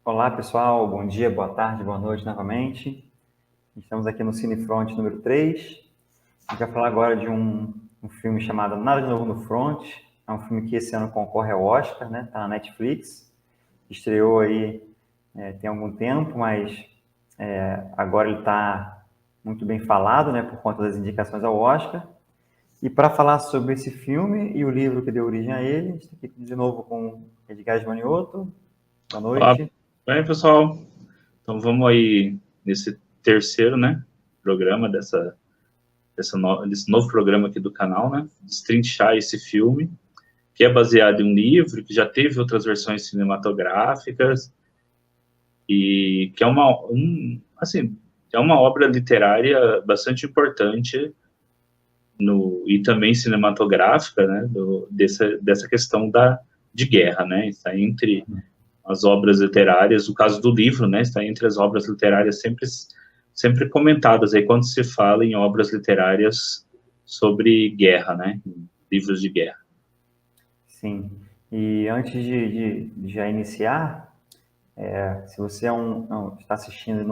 Olá, pessoal. Bom dia, boa tarde, boa noite novamente. Estamos aqui no Cinefront número 3. A gente vai falar agora de um filme chamado Nada de Novo no Front. É um filme que esse ano concorre ao Oscar, né? Tá na Netflix. Estreou aí tem algum tempo, mas agora ele está muito bem falado, né? Por conta das indicações ao Oscar. E para falar sobre esse filme e o livro que deu origem a ele, a gente está aqui de novo com Edgar Manioto. Boa Olá, noite. bem, pessoal? Então vamos aí nesse terceiro, né, programa desse novo programa aqui do canal, né, destrinchar esse filme, que é baseado em um livro, que já teve outras versões cinematográficas, e que é assim, é uma obra literária bastante importante e também cinematográfica, né, dessa questão de guerra, né, está entre as obras literárias, o caso do livro, né, está entre as obras literárias sempre comentadas aí quando se fala em obras literárias sobre guerra, né, livros de guerra. Sim. E antes de já iniciar, se você está assistindo e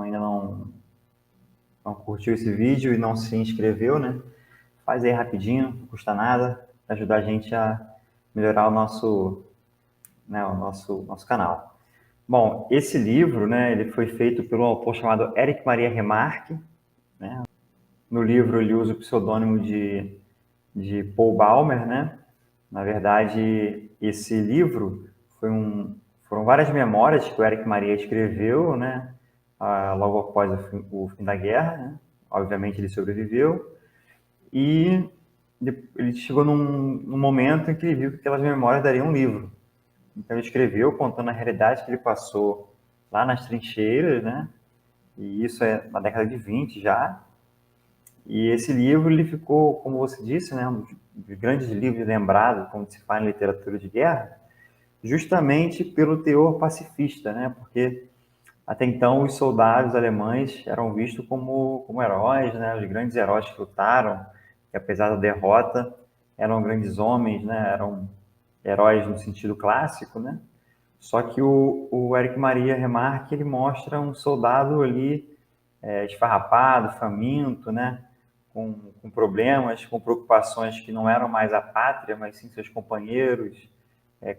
ainda não curtiu esse vídeo e não se inscreveu, né? Faz aí rapidinho, não custa nada, ajudar a gente a melhorar o nosso canal. Bom, esse livro, né, ele foi feito por um autor chamado Éric Maria Remarque, né? No livro ele usa o pseudônimo de Paul Baumer, né? Na verdade, esse livro foram várias memórias que o Éric Maria escreveu, né? Logo após o fim da guerra, né? Obviamente ele sobreviveu e ele chegou num momento em que ele viu que aquelas memórias dariam um livro. Então ele escreveu contando a realidade que ele passou lá nas trincheiras, né? E isso é na década de 20 já. E esse livro ele ficou, como você disse, né, um dos grandes livros lembrados, como se fala em literatura de guerra, justamente pelo teor pacifista, né? Porque até então os soldados alemães eram vistos como heróis, né? Os grandes heróis que lutaram, que apesar da derrota eram grandes homens, né? Eram heróis no sentido clássico, né? Só que o Eric Maria Remarque ele mostra um soldado ali esfarrapado, faminto, né? Com problemas, com preocupações que não eram mais a pátria, mas sim seus companheiros,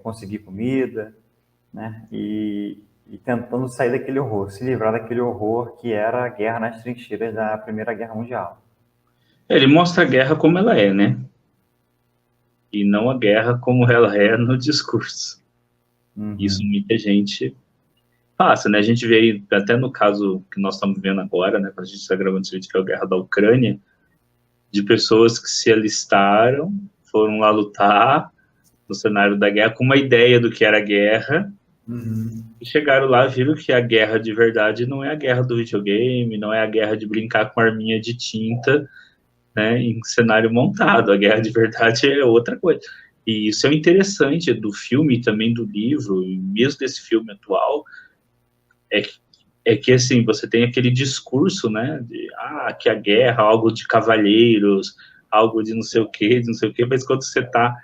conseguir comida, né? E tentando sair daquele horror, se livrar daquele horror que era a guerra nas trincheiras da Primeira Guerra Mundial. Ele mostra a guerra como ela é, né, e não a guerra como ela é no discurso. Isso Uhum. muita gente passa, né, a gente vê aí, até no caso que nós estamos vendo agora, né, quando a gente está gravando esse vídeo, que é a guerra da Ucrânia, de pessoas que se alistaram, foram lá lutar no cenário da guerra com uma ideia do que era a guerra, Uhum. e chegaram lá, viram que a guerra de verdade não é a guerra do videogame, não é a guerra de brincar com arminha de tinta, né, em cenário montado. A guerra de verdade é outra coisa. E isso é o interessante do filme e também do livro, e mesmo desse filme atual, é que, assim, você tem aquele discurso, né, que a guerra é algo de cavalheiros, algo de não sei o quê, de não sei o quê, mas quando você está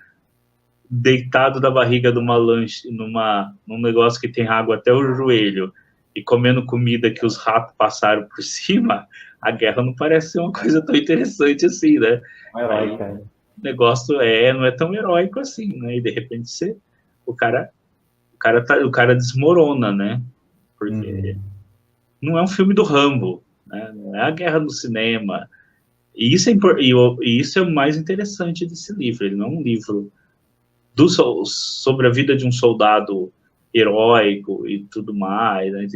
deitado da barriga de uma lanche, num negócio que tem água até o joelho, e comendo comida que os ratos passaram por cima, a guerra não parece ser uma coisa tão interessante assim, né? Um herói, Aí cara. o negócio não é tão heróico assim, né? E de repente o cara desmorona, né? Porque Uhum. não é um filme do Rambo, né? Não é a guerra no cinema. E isso é o mais interessante desse livro. Ele não é um livro sobre a vida de um soldado heróico e tudo mais, né?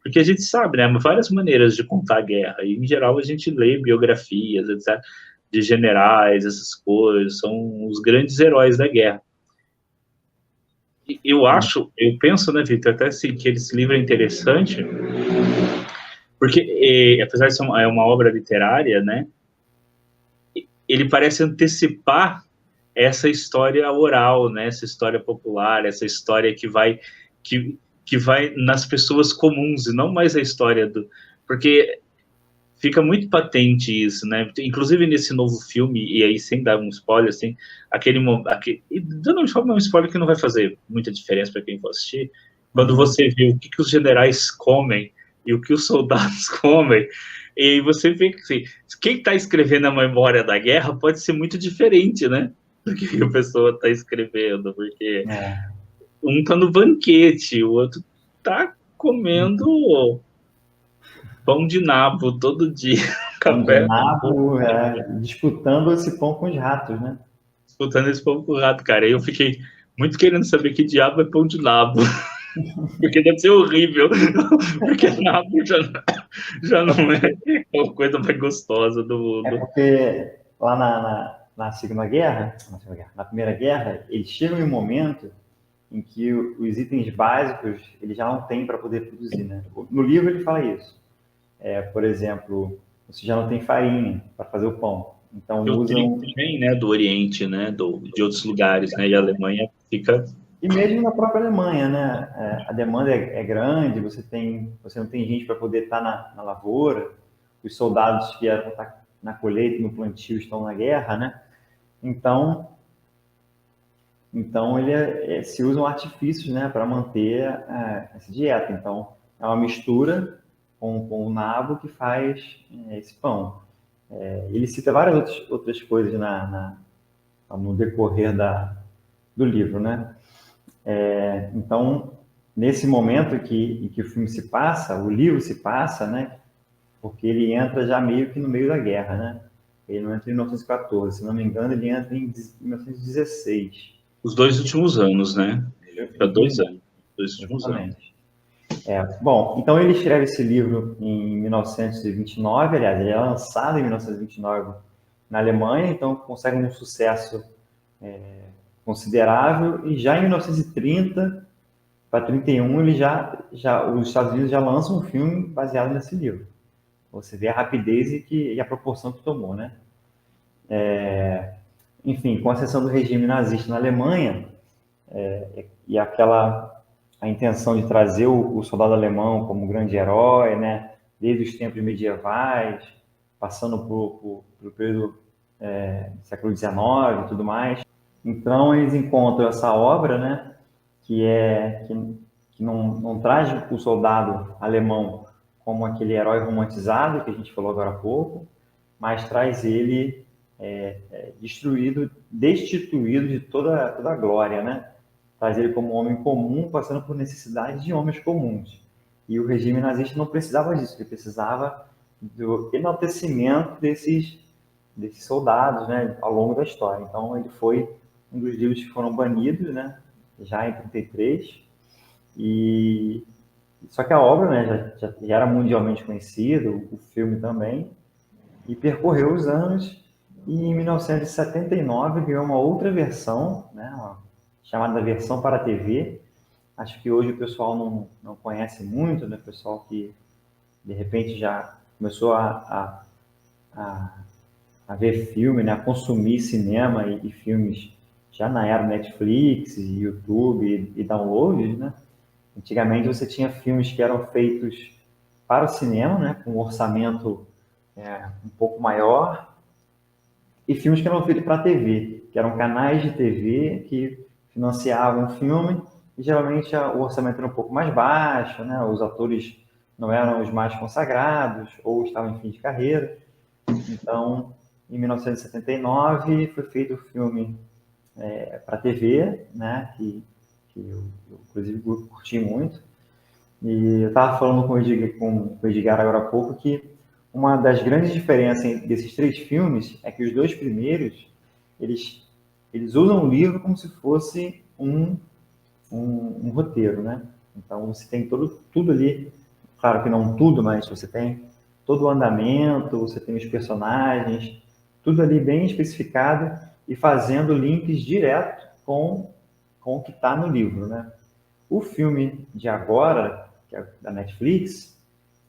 Porque a gente sabe, né, várias maneiras de contar a guerra, e em geral a gente lê biografias, etc., de generais, essas coisas, são os grandes heróis da guerra. E eu penso, né, Vitor, até assim, que esse livro é interessante, porque, apesar de ser uma obra literária, né, ele parece antecipar essa história oral, né? Essa história popular, essa história que, que vai nas pessoas comuns e não mais a história do... Porque fica muito patente isso, né? Inclusive nesse novo filme, e aí sem dar um spoiler, assim, dando um spoiler que não vai fazer muita diferença para quem for assistir, Quando você vê o que os generais comem e o que os soldados comem, e aí você vê que assim, quem está escrevendo a memória da guerra pode ser muito diferente, né? Do que a pessoa está escrevendo, porque É. um está no banquete, o outro está comendo pão de nabo todo dia, Pão de café, nabo, disputando esse pão com os ratos, né? disputando esse pão com o rato, cara. Aí eu fiquei muito querendo saber que diabo é pão de nabo, porque deve ser horrível, porque nabo já É não é porque, a coisa mais gostosa do é mundo. porque lá na Segunda Guerra, na Primeira Guerra, eles chegam em um momento em que os itens básicos eles já não têm para poder produzir, né? No livro ele fala isso. Por exemplo, você já não tem farinha para fazer o pão. Então E o trigo usam. também, né, do Oriente, né, de outros lugares, né, e a Alemanha fica... E mesmo na própria Alemanha, né? A demanda é grande, você não tem gente para poder estar na lavoura, os soldados que vieram estar na colheita, no plantio, estão na guerra, né? Então, então se usam artifícios, né, para manter essa dieta. Então, é uma mistura com o nabo que faz esse pão. Ele cita várias outras coisas no decorrer do livro, né? Então, nesse momento em que o filme se passa, o livro se passa, né? Porque ele entra já meio que no meio da guerra, né? Ele não entra em 1914, se não me engano, ele entra em 1916. Os 2 últimos anos, né? Fica 2 anos, 2 últimos anos. Exatamente. Bom, então ele escreve esse livro em 1929, aliás, ele é lançado em 1929 na Alemanha, então consegue um sucesso considerável, e já em 1930 para 31 os Estados Unidos já lançam um filme baseado nesse livro. Você vê a rapidez e a proporção que tomou, né? Enfim, com a ascensão do regime nazista na Alemanha e a intenção de trazer o soldado alemão como grande herói, né? Desde os tempos medievais, passando pelo período do século XIX e tudo mais. Então eles encontram essa obra, né? Que não traz o soldado alemão como aquele herói romantizado que a gente falou agora há pouco, mas traz ele destituído de toda a glória, né? Traz ele como um homem comum, passando por necessidades de homens comuns. E o regime nazista não precisava disso, ele precisava do enaltecimento desses soldados, né, ao longo da história. Então ele foi um dos livros que foram banidos, né, já em 33, e só que a obra, né, já era mundialmente conhecida, o filme também, e percorreu os anos, e em 1979 ganhou uma outra versão, né, chamada versão para a TV. Acho que hoje o pessoal não conhece muito, né, o pessoal que de repente já começou a ver filme, né, a consumir cinema e filmes já na era Netflix, YouTube e downloads, né? Antigamente você tinha filmes que eram feitos para o cinema, né, com um orçamento um pouco maior, e filmes que eram feitos para a TV, que eram canais de TV que financiavam o filme, e geralmente o orçamento era um pouco mais baixo, né, os atores não eram os mais consagrados, ou estavam em fim de carreira. Então, em 1979, foi feito o filme para TV, né, que eu inclusive curti muito. E eu estava falando com o Edgar agora há pouco que uma das grandes diferenças desses três filmes é que os dois primeiros, eles, eles usam o livro como se fosse um roteiro, né? Então você tem tudo ali, claro que não tudo, mas você tem todo o andamento, você tem os personagens, tudo ali bem especificado e fazendo links direto com o que está no livro, né? O filme de agora, que é da Netflix,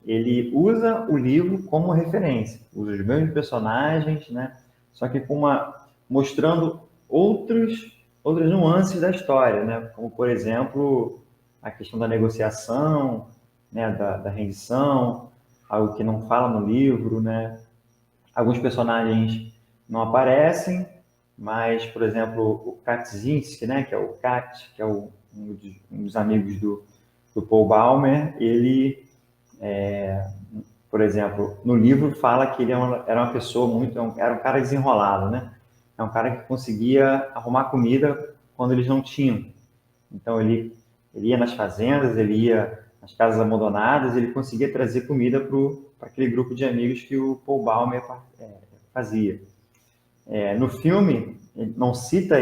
ele usa o livro como referência, usa os mesmos personagens, né? Só que mostrando outras nuances da história, né? Como, por exemplo, a questão da negociação, né? Da rendição, algo que não fala no livro, né? Alguns personagens não aparecem, mas, por exemplo, o Kaczynski, né? Que é o Kat, que é um dos amigos do Paul Baumer, ele, por exemplo, no livro fala que ele era uma pessoa era um cara desenrolado, né? É um cara que conseguia arrumar comida quando eles não tinham. Então ele ia nas fazendas, ele ia nas casas abandonadas, ele conseguia trazer comida para aquele grupo de amigos que o Paul Baumer fazia. No filme, ele não cita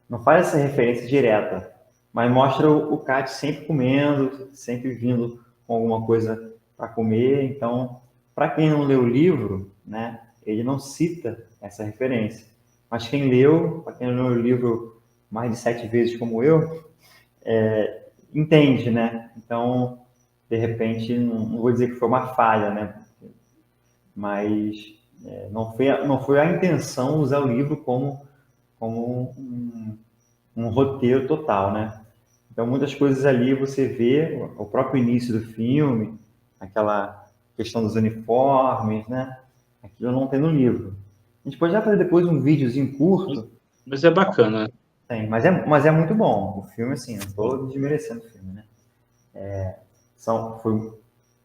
não faz essa referência direta, mas mostra o Kat sempre comendo, sempre vindo com alguma coisa para comer. Então, para quem não leu o livro, né, ele não cita essa referência. Mas quem leu, para quem leu o livro mais de 7 vezes como eu, entende, né? Então, de repente, não vou dizer que foi uma falha, né? Mas não foi a intenção usar o livro como um roteiro total, né? Então, muitas coisas ali você vê, o próprio início do filme, aquela questão dos uniformes, né? Aquilo não tem no livro. A gente pode já fazer depois um videozinho curto. Mas é bacana. Tem, mas é muito bom. O filme, assim, não estou desmerecendo o filme, né? Foi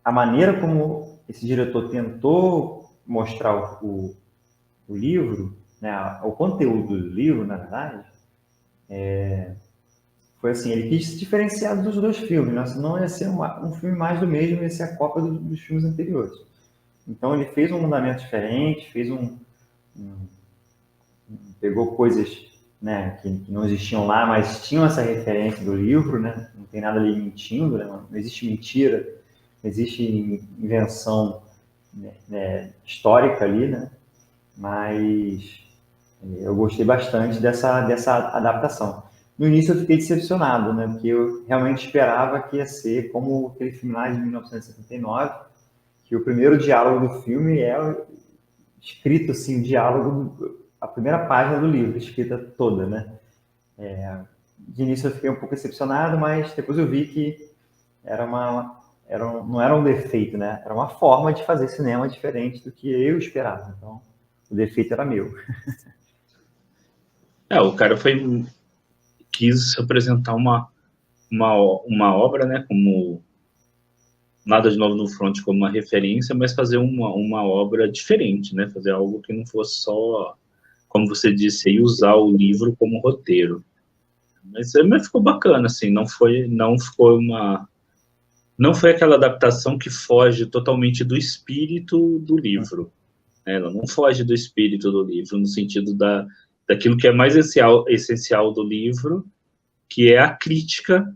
a maneira como esse diretor tentou mostrar o livro, né? O conteúdo do livro, na verdade, foi assim, ele quis se diferenciar dos dois filmes, né? Senão ia ser um filme mais do mesmo, ia ser a cópia dos filmes anteriores. Então ele fez um mandamento diferente, pegou coisas, né, que não existiam lá, mas tinham essa referência do livro, né? Não tem nada ali mentindo, né? Não existe mentira, não existe invenção, né, histórica ali, né? Mas eu gostei bastante dessa adaptação. No início eu fiquei decepcionado, né? Porque eu realmente esperava que ia ser como aquele filme lá de 1979, que o primeiro diálogo do filme é escrito assim, o diálogo, a primeira página do livro, escrita toda, né? De início eu fiquei um pouco decepcionado, mas depois eu vi que não era um defeito, né? Era uma forma de fazer cinema diferente do que eu esperava. Então, o defeito era meu. O cara quis apresentar uma obra, né, como Nada de Novo no Front como uma referência, mas fazer uma obra diferente, né, fazer algo que não fosse só, como você disse, aí, usar o livro como roteiro. Mas ficou bacana, assim, não foi aquela adaptação que foge totalmente do espírito do livro. Né? Ela não foge do espírito do livro, no sentido daquilo que é mais essencial do livro, que é a crítica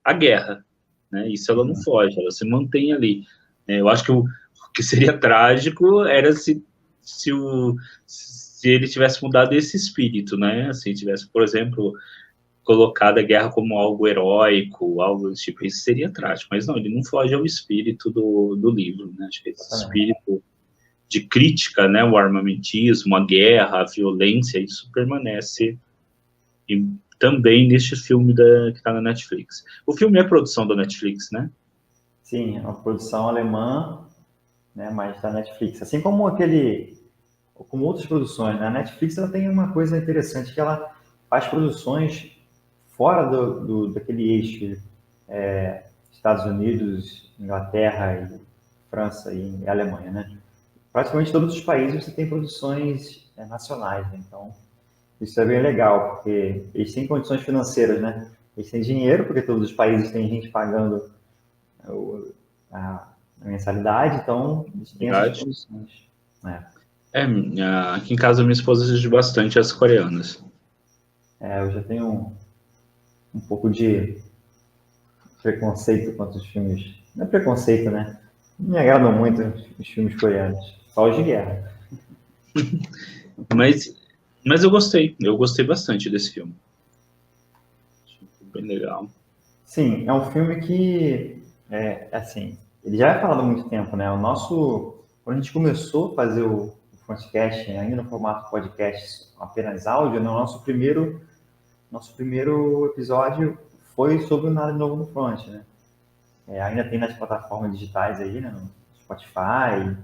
à guerra. Né? Isso ela não foge, ela se mantém ali. Eu acho que o que seria trágico era se ele tivesse mudado esse espírito, né? Assim, tivesse, por exemplo, colocado a guerra como algo heróico, algo desse tipo, isso seria trágico. Mas não, ele não foge ao espírito do livro, né? Acho que esse espírito de crítica, né, o armamentismo, a guerra, a violência, isso permanece e também neste filme que está na Netflix. O filme é produção da Netflix, né? Sim, é uma produção alemã, né, mas da Netflix. Assim como outras produções, né? A Netflix ela tem uma coisa interessante que ela faz produções fora daquele eixo Estados Unidos, Inglaterra, e França e Alemanha, né? Praticamente todos os países você tem produções nacionais, né? Então isso é bem legal, porque eles têm condições financeiras, né? Eles têm dinheiro, porque todos os países têm gente pagando a mensalidade, então eles têm essas condições. Né? Aqui em casa minha esposa assiste bastante as coreanas. Eu já tenho um pouco de preconceito quanto os filmes. Não é preconceito, né? Não me agradam muito os filmes coreanos, só os de guerra. Mas eu gostei bastante desse filme. Bem legal. Sim, é um filme que, assim, ele já é falado há muito tempo, né? Quando a gente começou a fazer o Frontcast, ainda no formato podcast, apenas áudio, né? O nosso primeiro episódio foi sobre o Nada de Novo no Front, né? Ainda tem nas plataformas digitais aí, né? No Spotify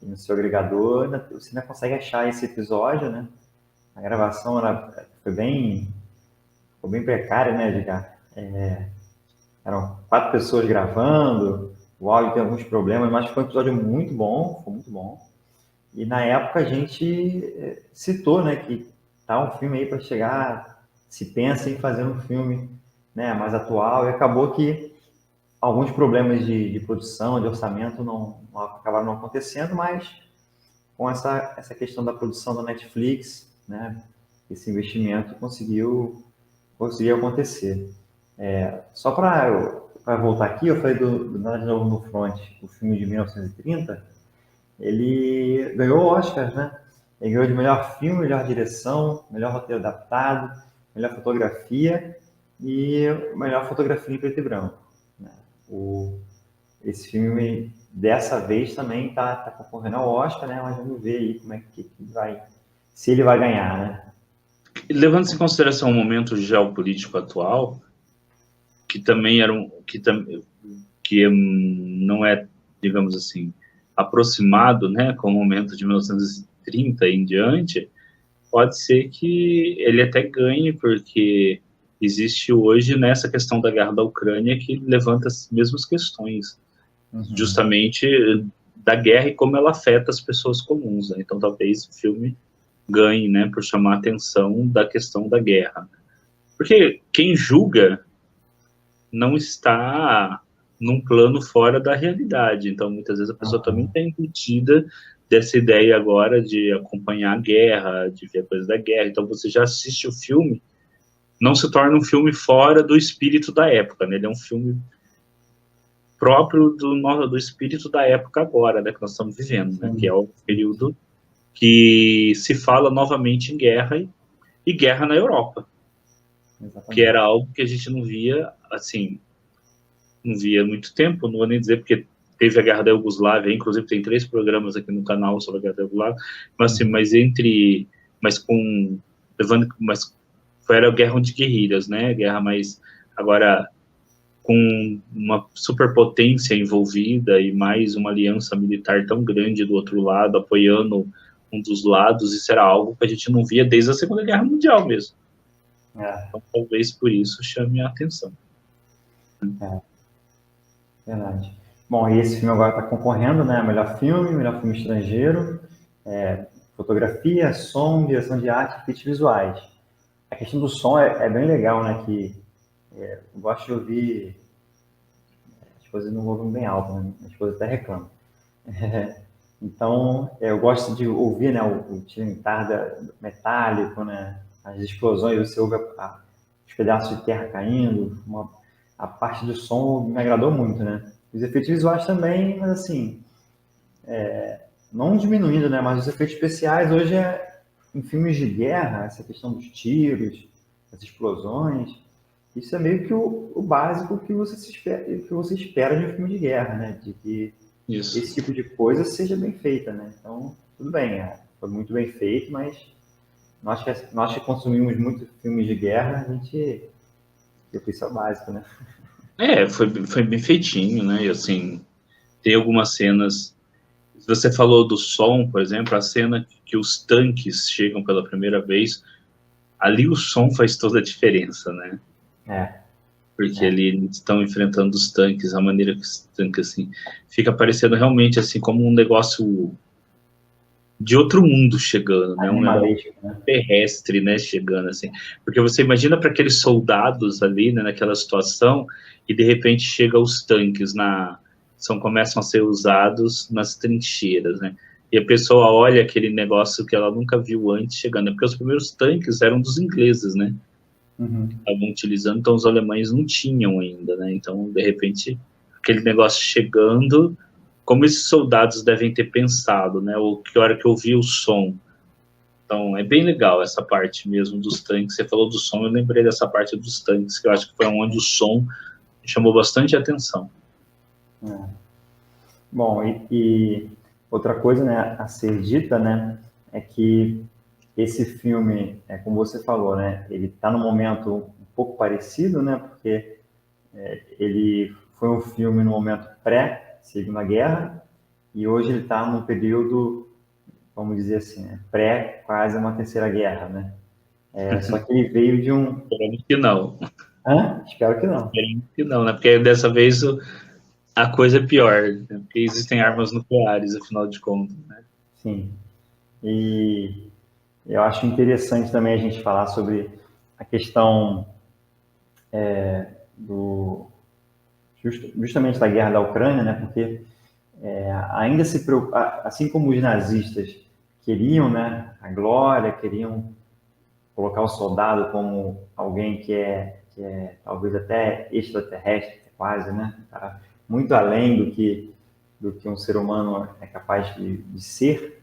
e no seu agregador, você ainda consegue achar esse episódio, né? A gravação ficou bem precária, né, Edgar? eram 4 pessoas gravando, o áudio tem alguns problemas, mas foi um episódio muito bom, foi muito bom. E na época a gente citou, né, que tá um filme aí para chegar, se pensa em fazer um filme, né, mais atual, e acabou que alguns problemas de produção, de orçamento acabaram não acontecendo, mas com essa questão da produção da Netflix, né, esse investimento conseguiu acontecer. Só para voltar aqui, eu falei do Nada de Novo no Front, o filme de 1930, ele ganhou Oscars, né? Ele ganhou de melhor filme, melhor direção, melhor roteiro adaptado, melhor fotografia e melhor fotografia em preto e branco. Né? Esse filme, dessa vez, também está concorrendo ao Oscar, né? Mas vamos ver aí como é que vai, se ele vai ganhar, né? Levando em consideração o momento geopolítico atual, que também que não é, digamos assim, aproximado, né, com o momento de 1930 em diante, pode ser que ele até ganhe, porque existe hoje nessa questão da guerra da Ucrânia que levanta as mesmas questões, justamente da guerra e como ela afeta as pessoas comuns, né? Então talvez o filme ganhe, né, por chamar a atenção da questão da guerra. Porque quem julga não está num plano fora da realidade. Então, muitas vezes a pessoa também está embutida dessa ideia agora de acompanhar a guerra, de ver coisas da guerra. Então, você já assiste o filme, não se torna um filme fora do espírito da época, né? Ele é um filme próprio do espírito da época agora, né, que nós estamos vivendo, né? Que é o período que se fala novamente em guerra e guerra na Europa. Exatamente. Que era algo que a gente não via, assim, não via há muito tempo, não vou nem dizer porque teve a Guerra da Iugoslávia, inclusive tem 3 programas aqui no canal sobre a Guerra da Iugoslávia, mas assim, mas era a guerra de guerrilhas, né, guerra mais, agora, com uma superpotência envolvida e mais uma aliança militar tão grande do outro lado, apoiando um dos lados, isso era algo que a gente não via desde a Segunda Guerra Mundial mesmo. Então, talvez por isso chame a atenção. Verdade. Bom, e esse filme agora está concorrendo, né? Melhor filme estrangeiro, fotografia, som, direção de arte e efeitos visuais. A questão do som é bem legal, né? Que eu gosto de ouvir. As esposa não ouvem bem alto, né? A esposa até reclama. Então, eu gosto de ouvir, né? O tilintar metálico, né? As explosões, você ouve os pedaços de terra caindo, a parte do som me agradou muito, né? Os efeitos visuais também, mas assim, não diminuindo, né? Mas os efeitos especiais hoje em filmes de guerra, essa questão dos tiros, as explosões, isso é meio que o básico que você espera de um filme de guerra, né? De que esse tipo de coisa seja bem feita, né? Então, tudo bem, foi muito bem feito, mas nós que consumimos muito filmes de guerra, eu fiz isso básico, né? Foi bem feitinho, né? E assim, tem algumas cenas. Você falou do som, por exemplo, a cena que os tanques chegam pela primeira vez, ali o som faz toda a diferença, né? Porque ali eles estão enfrentando os tanques, a maneira que os tanques, assim, fica parecendo realmente, assim, como um negócio de outro mundo chegando, né? Um negócio terrestre, né? Chegando, assim. Porque você imagina para aqueles soldados ali, né? Naquela situação, e de repente chega os tanques começam a ser usados nas trincheiras, né? E a pessoa olha aquele negócio que ela nunca viu antes chegando, porque os primeiros tanques eram dos ingleses, né? Estavam utilizando, então os alemães não tinham ainda, né? Então, de repente, aquele negócio chegando, como esses soldados devem ter pensado, né? Ou que hora que ouvi o som. Então, é bem legal essa parte mesmo dos tanques. Você falou do som, eu lembrei dessa parte dos tanques, que eu acho que foi onde o som chamou bastante atenção. Bom, e outra coisa, né, a ser dita, né, é que esse filme, como você falou, né, ele está num momento um pouco parecido, né, porque ele foi um filme no momento pré-Segunda Guerra e hoje ele está num período, vamos dizer assim, né, pré quase uma Terceira Guerra, né. Só que ele veio de um... Não. Hã? Espero que não. Espero que não, né? Porque dessa vez a coisa é pior, né? Porque existem armas nucleares, afinal de contas, né? Sim. E eu acho interessante também a gente falar sobre a questão do justamente da guerra da Ucrânia, né? Porque ainda se preocupa, assim como os nazistas queriam, né, a glória, queriam colocar o soldado como alguém que é talvez até extraterrestre, quase, né? Tá muito além do que um ser humano é capaz de ser.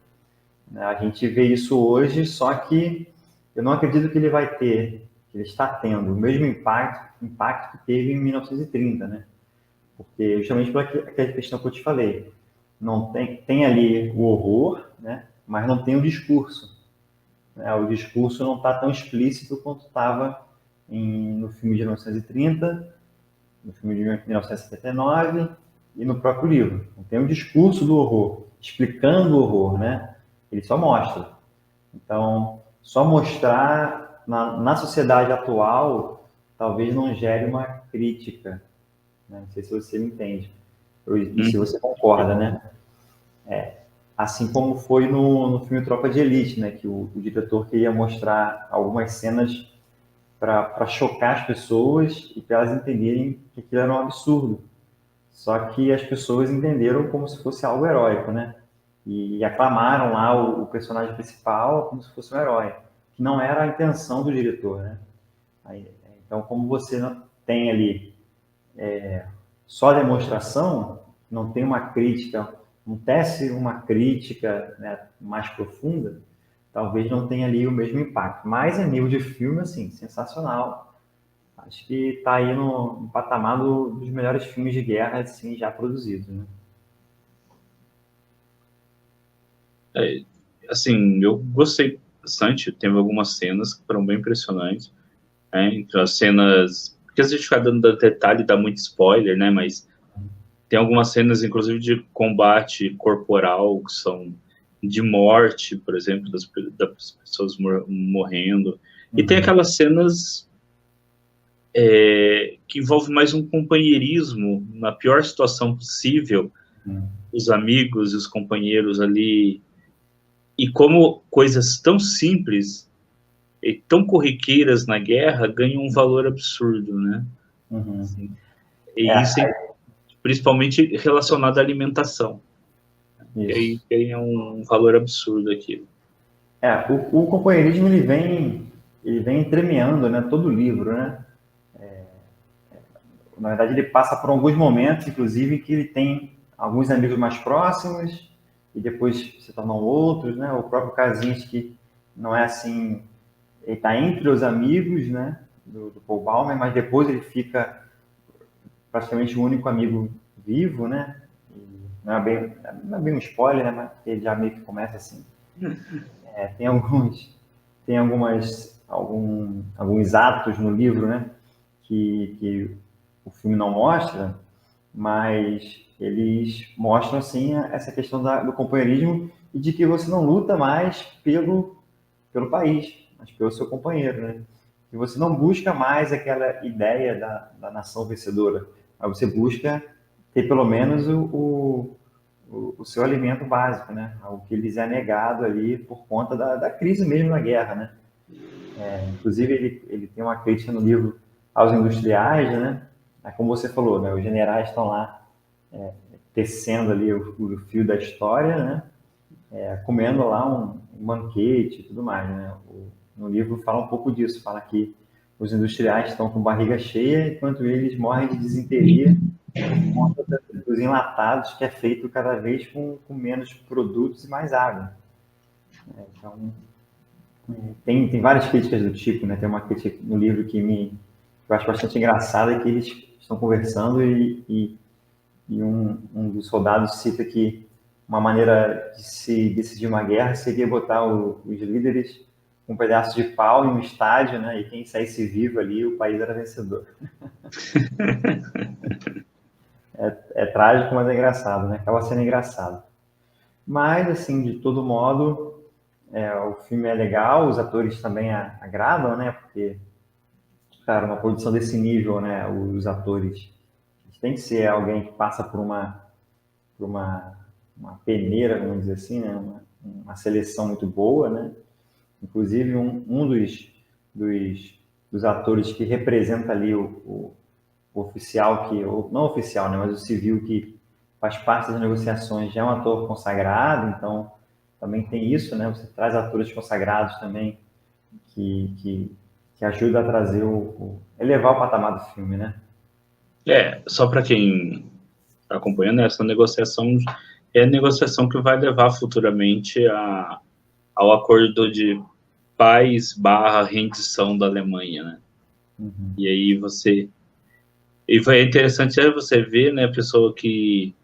Né? A gente vê isso hoje, só que eu não acredito que ele vai ter, que ele está tendo o mesmo impacto que teve em 1930, né? Porque justamente por aquela questão que eu te falei, não tem ali o horror, né? Mas não tem o discurso. Né? O discurso não está tão explícito quanto estava no filme de 1930, no filme de 1979 e no próprio livro. Não tem o discurso do horror, explicando o horror, né? Ele só mostra. Então, só mostrar na sociedade atual talvez não gere uma crítica. Né? Não sei se você me entende. E se você concorda, né? Assim como foi no filme Tropa de Elite, né? Que o diretor queria mostrar algumas cenas para chocar as pessoas e para elas entenderem que aquilo era um absurdo. Só que as pessoas entenderam como se fosse algo heróico, né? E aclamaram lá o personagem principal como se fosse um herói, que não era a intenção do diretor, né? Então, como você não tem ali só demonstração, não tem uma crítica, não tece uma crítica, né, mais profunda, talvez não tenha ali o mesmo impacto. Mas a nível de filme, assim, sensacional. Acho que está aí no patamar dos melhores filmes de guerra, assim, já produzidos, né? É, assim, eu gostei bastante, teve algumas cenas que foram bem impressionantes, né? Então, as cenas, porque a gente fica dando detalhe, dá muito spoiler, né? Mas tem algumas cenas, inclusive, de combate corporal, que são de morte, por exemplo, das pessoas morrendo. E tem Uhum. aquelas cenas que envolvem mais um companheirismo, na pior situação possível, Uhum. os amigos e os companheiros ali. E como coisas tão simples e tão corriqueiras na guerra ganham um valor absurdo, né? Uhum. Assim, É, e isso é principalmente relacionado à alimentação, que aí isso. ganha um valor absurdo aqui. O companheirismo ele vem entremeando, né, todo o livro, né? Na verdade, ele passa por alguns momentos, inclusive, que ele tem alguns amigos mais próximos e depois se tornam outros, né? O próprio Kaczynski não é assim, ele está entre os amigos, né, do Paul Baumer, mas depois ele fica praticamente o único amigo vivo, né? E não é bem um spoiler, né? Mas ele já meio que começa assim. Tem alguns atos no livro, né? Que o filme não mostra, mas eles mostram assim essa questão do companheirismo e de que você não luta mais pelo país, mas pelo seu companheiro, né? Que você não busca mais aquela ideia da nação vencedora, mas você busca ter pelo menos o seu alimento básico, né? O que lhes é negado ali por conta da crise mesmo na guerra, né? Inclusive, ele tem uma crítica no livro aos industriais, né? Como você falou, né? Os generais estão lá tecendo ali o fio da história, né? Comendo lá um banquete e tudo mais, né? No livro fala um pouco disso, fala que os industriais estão com barriga cheia enquanto eles morrem de disenteria por conta dos enlatados que é feito cada vez com menos produtos e mais água. Então, tem várias críticas do tipo, né? Tem uma crítica no livro que eu acho bastante engraçada, que eles estão conversando e um dos soldados cita que uma maneira de se decidir uma guerra seria botar os líderes com um pedaço de pau em um estádio, né? E quem saísse vivo ali, o país era vencedor. É trágico, mas é engraçado, né? Acaba sendo engraçado. Mas, assim, de todo modo, o filme é legal, os atores também agradam, né? Porque cara, uma produção desse nível, né, os atores, tem que ser alguém que passa por uma peneira, vamos dizer assim, né, uma seleção muito boa, né? Inclusive, um dos, dos atores que representa ali o oficial, não oficial, né, mas o civil que faz parte das negociações, já é um ator consagrado, então também tem isso, né? Você traz atores consagrados também que, que, que ajuda a trazer elevar o patamar do filme, né? Só para quem está acompanhando, essa negociação é a negociação que vai levar futuramente ao acordo de paz barra rendição da Alemanha, né? Uhum. E aí você... E foi interessante você ver, né, a pessoa que...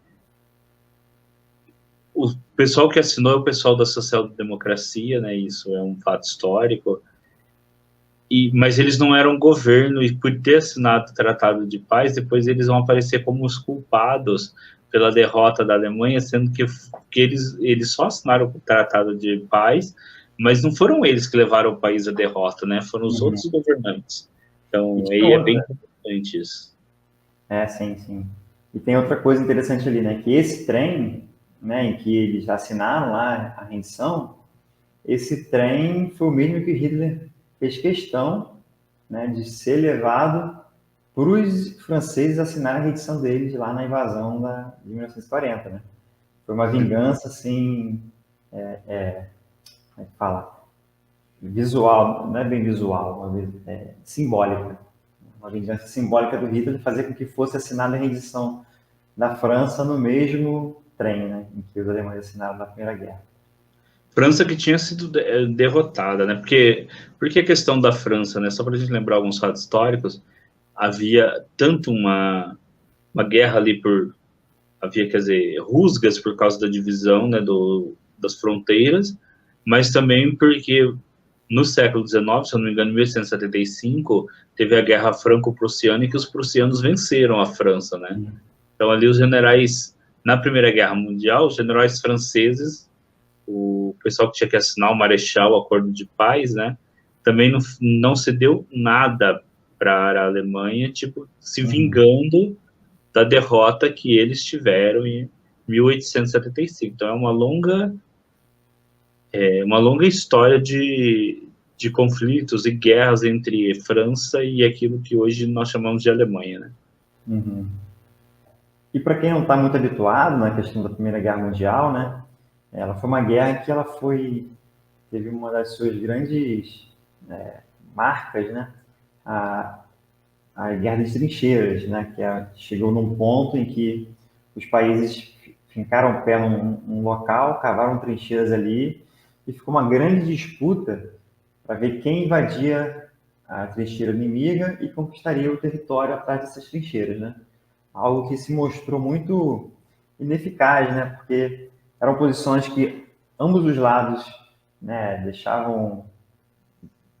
O pessoal que assinou é o pessoal da social-democracia, né? Isso é um fato histórico. Mas eles não eram governo, e por ter assinado o Tratado de Paz, depois eles vão aparecer como os culpados pela derrota da Alemanha, sendo que eles só assinaram o Tratado de Paz, mas não foram eles que levaram o país à derrota, né? Foram os Uhum. outros governantes. E Então, tinha aí é bem outra. importante isso. Sim, sim. E tem outra coisa interessante ali, né? Que esse trem, né, em que eles assinaram lá a rendição, esse trem foi o mesmo que Hitler fez questão, né, de ser levado para os franceses assinarem a rendição deles lá na invasão de 1940, né? Foi uma vingança, assim, como é que fala? Visual, não é bem visual, simbólica. Uma vingança simbólica do Hitler de fazer com que fosse assinada a rendição da França no mesmo trem, né, em que os alemães assinaram na Primeira Guerra. França que tinha sido derrotada, né? Porque a questão da França, né? Só para a gente lembrar alguns fatos históricos, havia tanto uma guerra ali havia, quer dizer, rusgas por causa da divisão, né, das fronteiras, mas também porque no século XIX, se eu não me engano, em 1875, teve a Guerra Franco-Prussiana, e que os prussianos venceram a França, né? Então ali os generais, na Primeira Guerra Mundial, os generais franceses, o pessoal que tinha que assinar o Marechal, o Acordo de Paz, né, também não cedeu nada para a Alemanha, tipo, se vingando da derrota que eles tiveram em 1875. Então é uma longa história de conflitos e guerras entre França e aquilo que hoje nós chamamos de Alemanha, né? Uhum. E para quem não está muito habituado na questão da Primeira Guerra Mundial, né, ela foi uma guerra que teve uma das suas grandes marcas, né, a, a Guerra das Trincheiras, né, chegou num ponto em que os países fincaram o pé num local, cavaram trincheiras ali, e ficou uma grande disputa para ver quem invadia a trincheira inimiga e conquistaria o território atrás dessas trincheiras, né? Algo que se mostrou muito ineficaz, né? Porque eram posições que ambos os lados, né, deixavam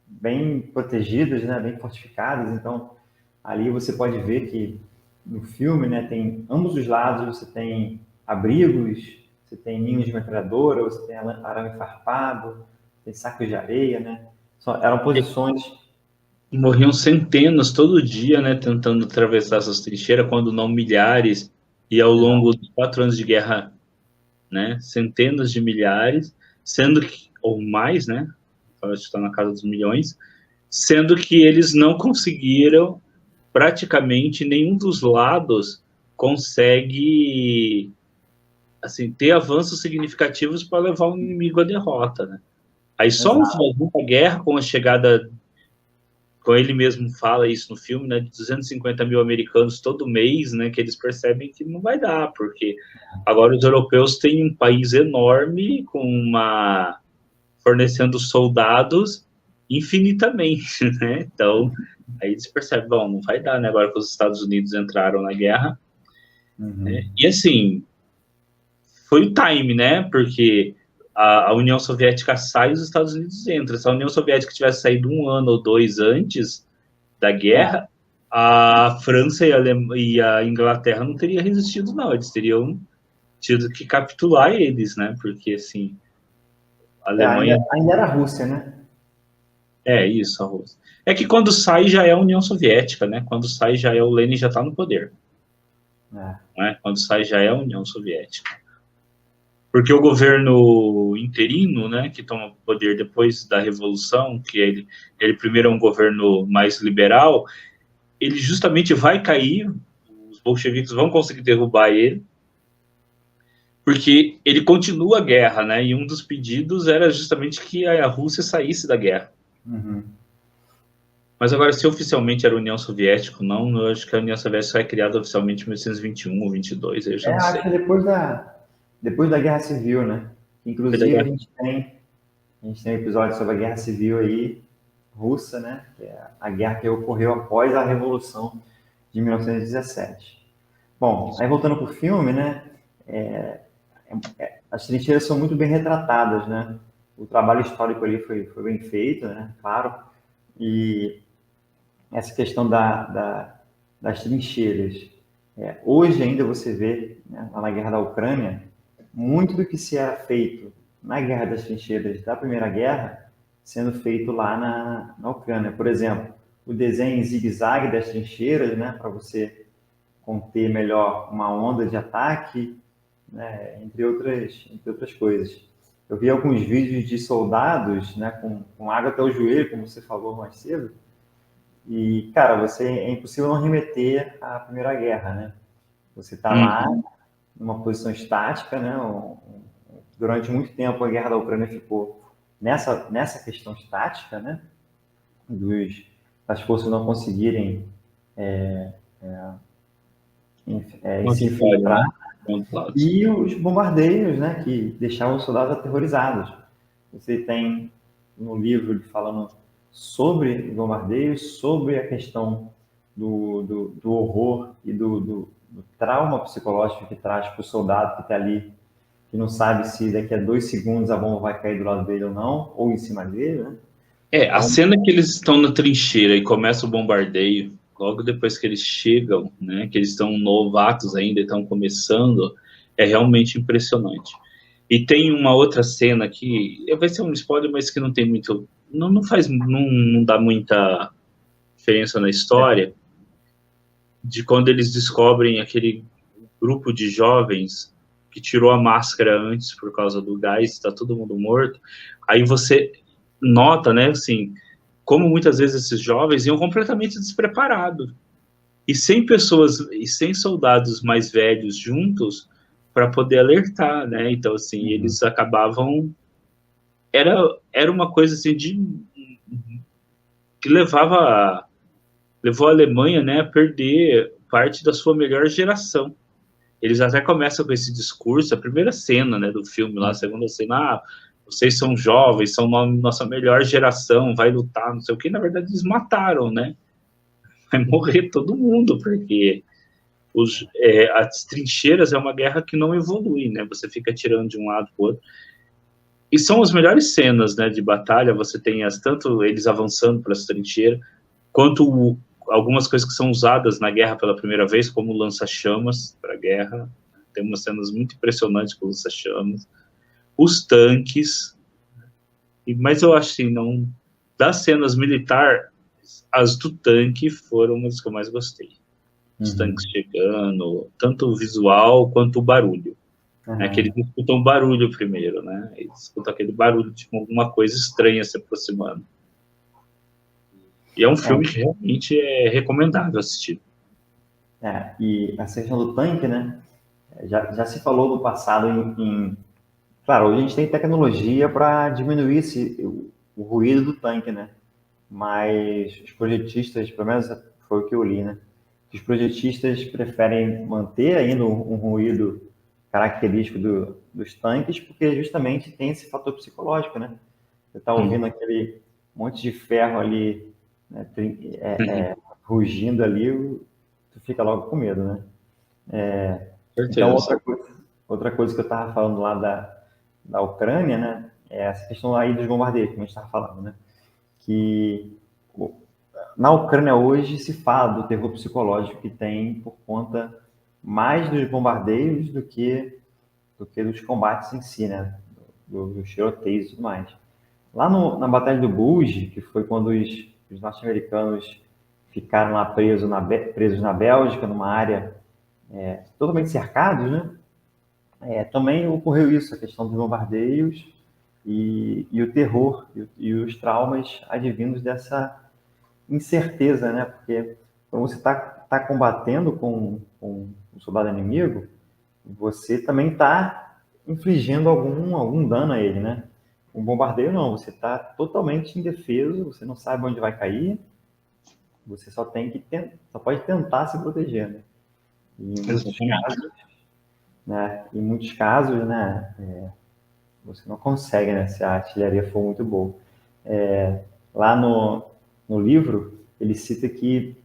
bem protegidas, né, bem fortificadas. Então, ali você pode ver que no filme, né, tem ambos os lados, você tem abrigos, você tem ninhos de metralhadora, você tem arame farpado, tem sacos de areia, né? Eram posições. Morriam centenas todo dia, né, tentando atravessar essas trincheiras, quando não milhares, e ao longo dos 4 anos de guerra, né, centenas de milhares, sendo que, ou mais, né, acho que está na casa dos milhões, sendo que eles não conseguiram, praticamente nenhum dos lados consegue, assim, ter avanços significativos para levar o inimigo à derrota, né. Aí só no final da guerra, com a chegada, com ele mesmo fala isso no filme, né, de 250 mil americanos todo mês, né, que eles percebem que não vai dar, porque agora os europeus têm um país enorme, fornecendo soldados infinitamente, né, então aí eles percebem, bom, não vai dar, né, agora que os Estados Unidos entraram na guerra, né, e assim, foi o time, né, porque a União Soviética sai e os Estados Unidos entram. Se a União Soviética tivesse saído 1 ano ou 2 antes da guerra, a França e a Inglaterra não teriam resistido, não. Eles teriam tido que capitular eles, né? Porque, assim, a Alemanha... Ainda era a Rússia, né? É isso, a Rússia. É que quando sai já é a União Soviética, né? Quando sai já é o Lenin já está no poder. É. Né? Quando sai já é a União Soviética. Porque o governo interino, né, que toma poder depois da Revolução, que ele primeiro é um governo mais liberal, ele justamente vai cair, os bolcheviques vão conseguir derrubar ele, porque ele continua a guerra, né? E um dos pedidos era justamente que a Rússia saísse da guerra. Uhum. Mas agora, se oficialmente era União Soviética ou não, eu acho que a União Soviética foi criada oficialmente em 1921 ou 22, eu já não Acho sei. que é depois da Guerra Civil, né? Inclusive, a gente tem um episódio sobre a Guerra Civil aí, russa, né? Que é a guerra que ocorreu após a Revolução de 1917. Bom, aí voltando para o filme, né? As trincheiras são muito bem retratadas, né? O trabalho histórico ali foi bem feito, né? Claro. E essa questão das trincheiras. Hoje ainda você vê, né, lá na guerra da Ucrânia, muito do que se era feito na guerra das trincheiras da Primeira Guerra sendo feito lá na Ucrânia. Por exemplo, o desenho em zigue-zague das trincheiras, né, para você conter melhor uma onda de ataque, né, entre outras coisas. Eu vi alguns vídeos de soldados, né, com água até o joelho, como você falou mais cedo, e, cara, é impossível não remeter à Primeira Guerra, né? Você está lá numa posição estática, né? Durante muito tempo a guerra da Ucrânia ficou nessa questão estática, né? Das forças não conseguirem se infiltrar, e os bombardeios, né? Que deixavam os soldados aterrorizados. Você tem no livro ele falando sobre os bombardeios, sobre a questão do horror e do trauma psicológico que traz para o soldado que está ali, que não sabe se daqui a 2 segundos a bomba vai cair do lado dele ou não, ou em cima dele, né? A cena que eles estão na trincheira e começa o bombardeio, logo depois que eles chegam, né, que eles estão novatos ainda, estão começando, é realmente impressionante. E tem uma outra cena que vai ser um spoiler, mas que não tem muito, não dá muita diferença na história, de quando eles descobrem aquele grupo de jovens que tirou a máscara antes por causa do gás, está todo mundo morto. Aí você nota, né, assim, como muitas vezes esses jovens iam completamente despreparados. E sem pessoas, e sem soldados mais velhos juntos para poder alertar, né? Então, assim, eles acabavam... Era uma coisa, assim, que levou a Alemanha, né, a perder parte da sua melhor geração. Eles até começam com esse discurso, a primeira cena, né, do filme lá, a segunda cena, vocês são jovens, são nossa melhor geração, vai lutar, não sei o que. Na verdade, eles mataram, né? Vai morrer todo mundo, porque as trincheiras é uma guerra que não evolui, né? Você fica tirando de um lado para o outro. E são as melhores cenas, né, de batalha. Você tem tanto eles avançando para as trincheiras, quanto algumas coisas que são usadas na guerra pela primeira vez, como lança-chamas para a guerra. Tem umas cenas muito impressionantes com lança-chamas. Os tanques. Mas eu acho assim, não... Das cenas militares, as do tanque foram umas que eu mais gostei. Os tanques chegando, tanto o visual quanto o barulho. Né, que eles escutam o barulho primeiro, né? Eles escutam aquele barulho, tipo alguma coisa estranha se aproximando. E é um filme que realmente é recomendável assistir. E a questão do tanque, né? Já se falou no passado Claro, hoje a gente tem tecnologia para diminuir o ruído do tanque, né? Mas os projetistas, pelo menos foi o que eu li, né? Os projetistas preferem manter ainda um ruído característico dos tanques, porque justamente tem esse fator psicológico, né? Você está ouvindo aquele monte de ferro ali, né, rugindo ali, tu fica logo com medo, né? Então, outra coisa que eu estava falando lá da Ucrânia, né, é essa questão aí dos bombardeios, como a gente estava falando, né? Que na Ucrânia hoje se fala do terror psicológico que tem por conta mais dos bombardeios do que dos combates em si, né? Dos tiroteios e tudo mais. Lá na Batalha do Bulge, que foi quando os norte-americanos ficaram lá presos na Bélgica, numa área totalmente cercados, né? Também ocorreu isso, a questão dos bombardeios e o terror e os traumas advindos dessa incerteza, né? Porque quando você tá combatendo com um soldado inimigo, você também está infligindo algum dano a ele, né? Um bombardeio não, você está totalmente indefeso, você não sabe onde vai cair, você só pode tentar se proteger, né? E Exatamente. em muitos casos, né, você não consegue, né, se a artilharia for muito boa. Lá no livro, ele cita que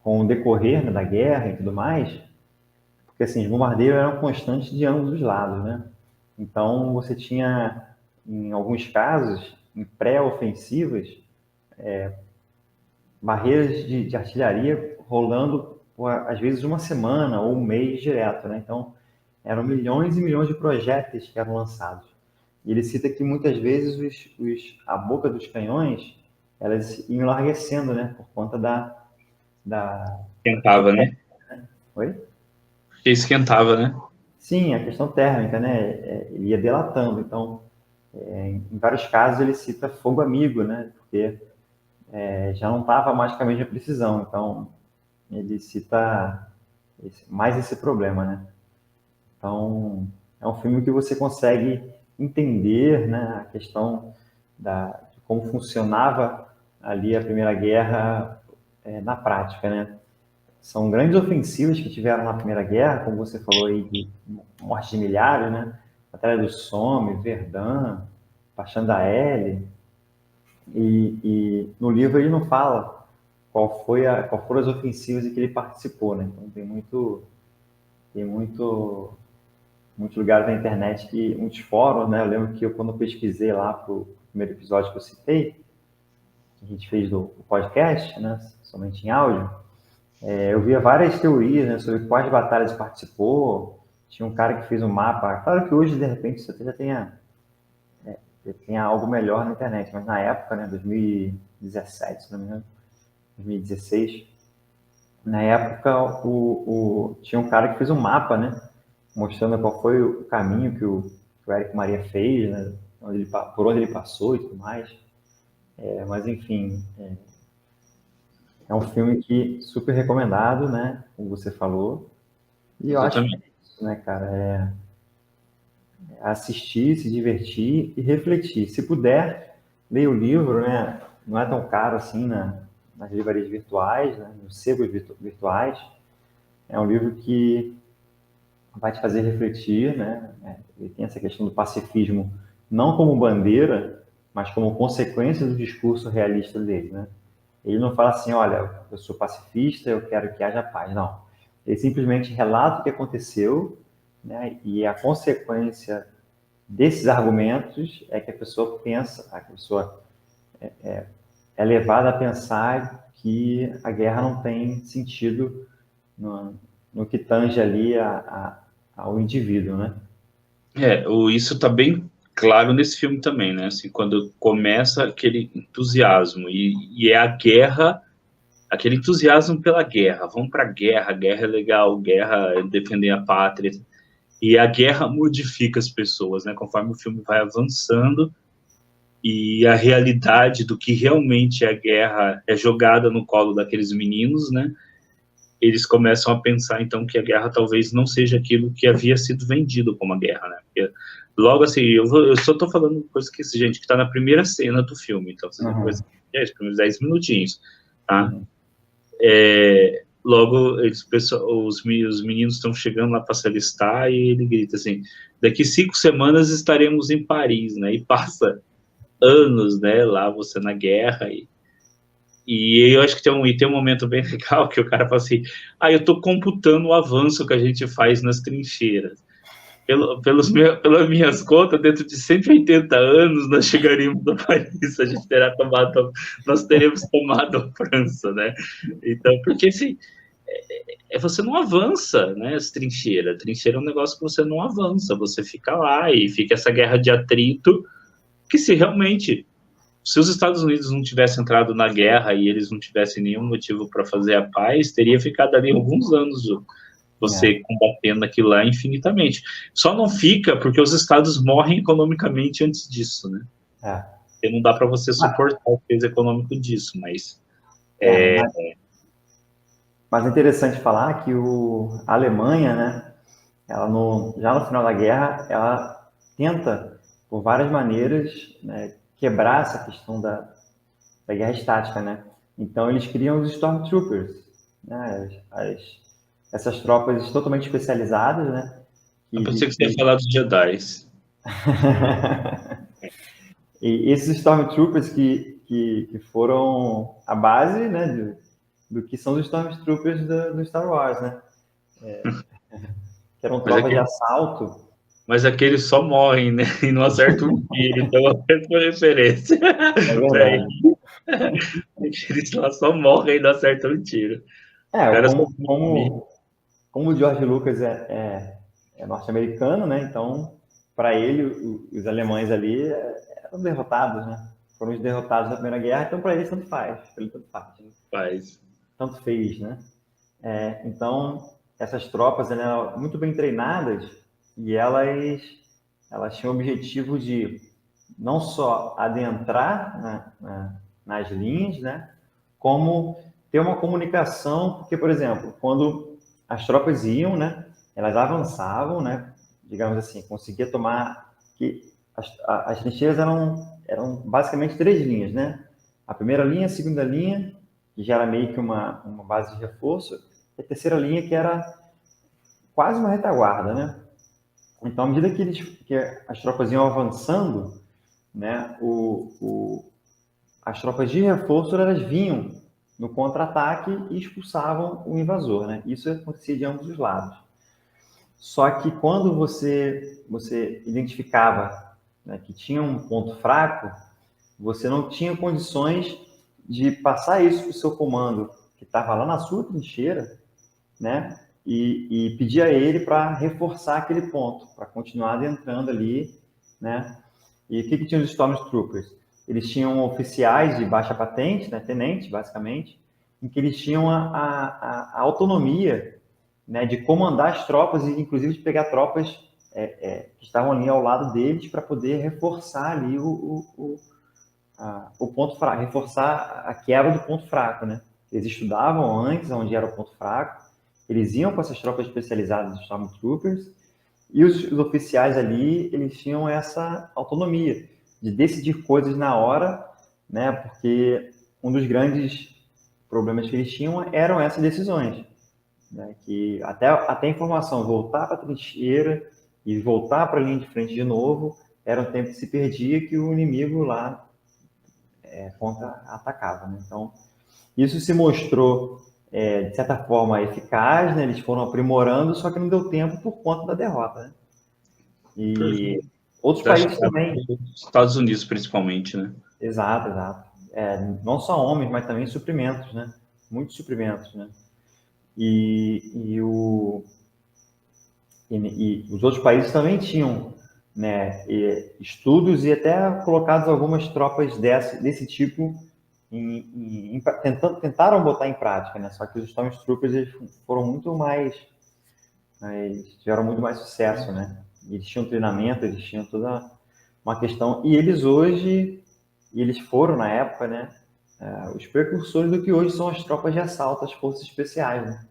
com o decorrer, né, da guerra e tudo mais, porque assim, os bombardeios eram constantes de ambos os lados, né? Então você tinha, em alguns casos, em pré-ofensivas, barreiras de artilharia rolando por, às vezes, uma semana ou um mês direto, né? Então eram milhões e milhões de projéteis que eram lançados. E ele cita que muitas vezes a boca dos canhões elas iam enlarguecendo, né? Por conta da questão Esquentava, né? térmica. Oi? Porque esquentava, né? Sim, a questão térmica, né? Ele ia delatando. Então, em vários casos, ele cita fogo amigo, né? Porque já não estava magicamente a precisão. Então, ele cita mais esse problema, né? Então, é um filme que você consegue entender, né, a questão de como funcionava ali a Primeira Guerra na prática, né? São grandes ofensivas que tiveram na Primeira Guerra, como você falou aí, de morte de milhares, né? Batalha do Somme, Verdun, Passchendaele. E no livro ele não fala qual foram as ofensivas em que ele participou, né? Então tem muitos lugares na internet que muitos fóruns, né? Eu lembro que quando eu pesquisei lá pro primeiro episódio que eu citei, que a gente fez do podcast, né? Somente em áudio, eu via várias teorias, né, sobre quais batalhas participou. Tinha um cara que fez um mapa. Claro que hoje, de repente, você já tenha algo melhor na internet, mas na época, né, 2017, se não me engano, 2016, na época tinha um cara que fez um mapa, né, mostrando qual foi o caminho que o Érico Maria fez, né, por onde ele passou e tudo mais. Mas, enfim, é um filme que super recomendado, né, como você falou. E eu acho que é Exatamente. isso, né, cara? Assistir, se divertir e refletir. Se puder, leia o livro, né? Não é tão caro assim nas livrarias virtuais, né? Nos sebos virtuais. É um livro que vai te fazer refletir, né? Ele tem essa questão do pacifismo não como bandeira, mas como consequência do discurso realista dele, né? Ele não fala assim, olha, eu sou pacifista, eu quero que haja paz. Não. Ele simplesmente relata o que aconteceu, né? E a consequência desses argumentos é que a pessoa pensa, a pessoa é levada a pensar que a guerra não tem sentido no que tange ali ao indivíduo, né? Isso tá bem claro nesse filme também, né? Assim, quando começa aquele entusiasmo e é a guerra, aquele entusiasmo pela guerra. Vamos para a guerra é legal, guerra é defender a pátria. E a guerra modifica as pessoas, né? Conforme o filme vai avançando e a realidade do que realmente é a guerra é jogada no colo daqueles meninos, né? Eles começam a pensar, então, que a guerra talvez não seja aquilo que havia sido vendido como a guerra, né? Porque, logo assim, eu só tô falando coisa que, gente, que tá na primeira cena do filme, então, vocês vão Uhum. ver os primeiros 10 minutinhos, tá? Uhum. Logo, os meninos estão chegando lá para se alistar e ele grita assim, daqui 5 semanas estaremos em Paris, né? E passa anos, né, lá você na guerra e eu acho que tem um momento bem legal que o cara fala assim, eu estou computando o avanço que a gente faz nas trincheiras. Pelas minhas contas, dentro de 180 anos, nós chegaríamos no país, nós teremos tomado a França, né? Então, porque assim, você não avança, né, as trincheiras. Trincheira é um negócio que você não avança, você fica lá e fica essa guerra de atrito Porque se os Estados Unidos não tivessem entrado na guerra e eles não tivessem nenhum motivo para fazer a paz, teria ficado ali alguns anos você combatendo aquilo lá infinitamente. Só não fica porque os estados morrem economicamente antes disso, né? Porque não dá para você suportar o peso econômico disso, mas... Mas é interessante falar que a Alemanha, né, ela já no final da guerra, ela tenta, por várias maneiras, né, quebrar essa questão da guerra estática, né? Então, eles criam os Stormtroopers, né, essas tropas totalmente especializadas, né? Eu pensei que você ia falar dos Jedi. E esses Stormtroopers que foram a base, né, do que são os Stormtroopers do Star Wars, né? Que eram tropas de assalto. Mas aqueles só morrem, né? E não acertam um tiro. Então, essa referência. É verdade. Eles lá só morrem e não acertam um tiro. Como o George Lucas é norte-americano, né? Então, para ele, os alemães ali eram derrotados, né? Foram os derrotados na Primeira Guerra, então para ele tanto faz. Tanto fez, né? Então, essas tropas eram muito bem treinadas e elas tinham o objetivo de não só adentrar nas linhas, né? Como ter uma comunicação, porque, por exemplo, quando as tropas iam, né? Elas avançavam, né? Digamos assim, conseguia tomar que as trincheiras eram basicamente 3 linhas, né? A primeira linha, a segunda linha, que já era meio que uma base de reforço, e a terceira linha que era quase uma retaguarda, né? Então, à medida que as tropas iam avançando, né? As tropas de reforço elas vinham no contra-ataque e expulsavam o invasor, né? Isso acontecia de ambos os lados. Só que quando você identificava, né, que tinha um ponto fraco, você não tinha condições de passar isso para o seu comando, que estava lá na sua trincheira, né, e pedir a ele para reforçar aquele ponto, para continuar adentrando ali, né. E o que tinha os Stormtroopers? Eles tinham oficiais de baixa patente, né, tenentes, basicamente, em que eles tinham a autonomia, né, de comandar as tropas e, inclusive, de pegar tropas que estavam ali ao lado deles para poder reforçar ali o ponto fraco, reforçar a quebra do ponto fraco, né? Eles estudavam antes onde era o ponto fraco, eles iam com essas tropas especializadas dos Stormtroopers e os oficiais ali, eles tinham essa autonomia de decidir coisas na hora, né? Porque um dos grandes problemas que eles tinham eram essas decisões, né? Que até a informação voltar para a trincheira e voltar para a linha de frente de novo era um tempo que se perdia que o inimigo lá contra-atacava, né? Então, isso se mostrou, de certa forma, eficaz, né? Eles foram aprimorando, só que não deu tempo por conta da derrota, né? E outros países também. Estados Unidos, principalmente, né? Exato. Não só homens, mas também suprimentos, né? Muitos suprimentos, né? E os outros países também tinham, né, estudos e até colocados algumas tropas desse tipo tentaram botar em prática, né? Só que os Stormtroopers eles foram muito mais, tiveram muito mais sucesso, né? Eles tinham treinamento, eles tinham toda uma questão e eles foram na época, né, os precursores do que hoje são as tropas de assalto, as forças especiais, né?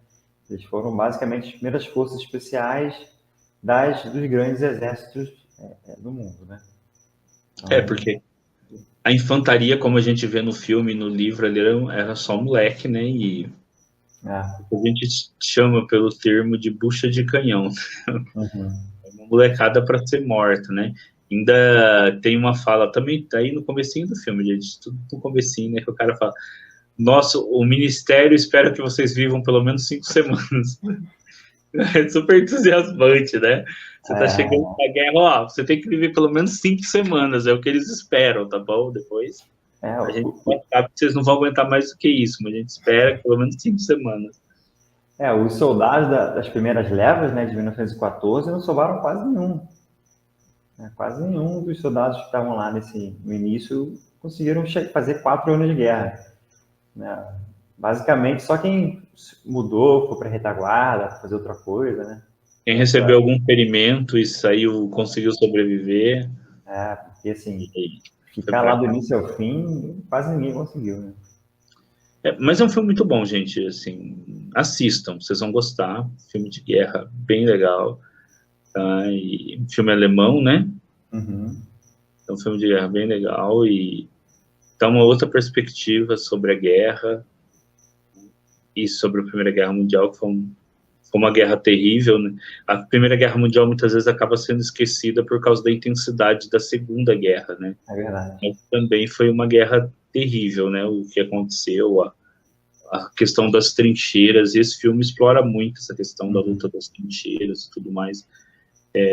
Eles foram basicamente as primeiras forças especiais dos grandes exércitos do mundo, né? Então, porque a infantaria, como a gente vê no filme, no livro, ali era só moleque, né? E a gente chama pelo termo de bucha de canhão. Uhum. É uma molecada para ser morta, né? Ainda tem uma fala também, tá aí no comecinho do filme, gente, tudo no comecinho, né? Que o cara fala: nossa, o ministério espera que vocês vivam pelo menos 5 semanas. É super entusiasmante, né? Você tá chegando na guerra, ó, você tem que viver pelo menos 5 semanas, é o que eles esperam, tá bom? Depois a gente sabe que vocês não vão aguentar mais do que isso, mas a gente espera pelo menos 5 semanas. Os soldados das primeiras levas, né, de 1914, não sobraram quase nenhum. né? Quase nenhum dos soldados que estavam lá no início conseguiram fazer 4 anos de guerra, né? Basicamente, só quem mudou, foi para a retaguarda, fazer outra coisa, né? Quem recebeu algum ferimento e saiu, conseguiu sobreviver. Porque assim, E foi ficar lá pra do cá. início ao fim, quase ninguém conseguiu, né? Mas é um filme muito bom, gente. Assim, assistam, vocês vão gostar. Filme de guerra bem legal. Tá? E um filme alemão, né? Uhum. É um filme de guerra bem legal e dá uma outra perspectiva sobre a guerra e sobre a Primeira Guerra Mundial, que foi uma guerra terrível, né? A Primeira Guerra Mundial muitas vezes acaba sendo esquecida por causa da intensidade da Segunda Guerra, né? É verdade. Mas também foi uma guerra terrível, né? O que aconteceu, a questão das trincheiras, e esse filme explora muito essa questão da luta das trincheiras e tudo mais.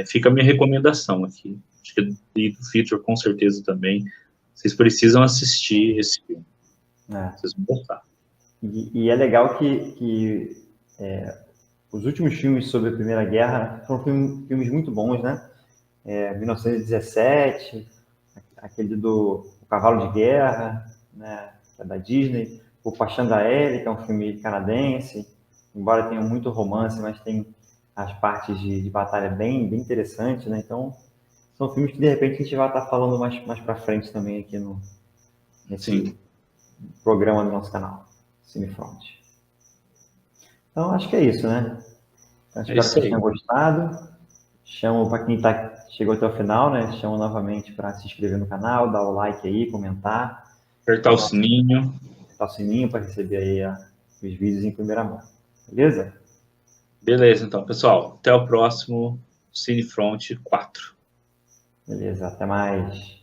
Fica a minha recomendação aqui. Acho que e do Vitor com certeza também. Vocês precisam assistir esse filme. Vocês vão gostar. E é legal que os últimos filmes sobre a Primeira Guerra, né, foram filmes muito bons, né? 1917, aquele do O Cavalo de Guerra, né, que é da Disney, O Passchendaele, que é um filme canadense, embora tenha muito romance, mas tem as partes de batalha bem interessantes, né? Então, são filmes que de repente a gente vai estar falando mais para frente também aqui nesse Sim. programa do nosso canal, Cinefront. Então, acho que é isso, né? Então, espero que Isso vocês aí. tenham gostado. Chamo para quem chegou até o final, né? Chamo novamente para se inscrever no canal, dar o like aí, comentar, Apertar o sininho. apertar o sininho para receber aí os vídeos em primeira mão. Beleza? Beleza, então, pessoal. Até o próximo Cinefront 4. Beleza, até mais.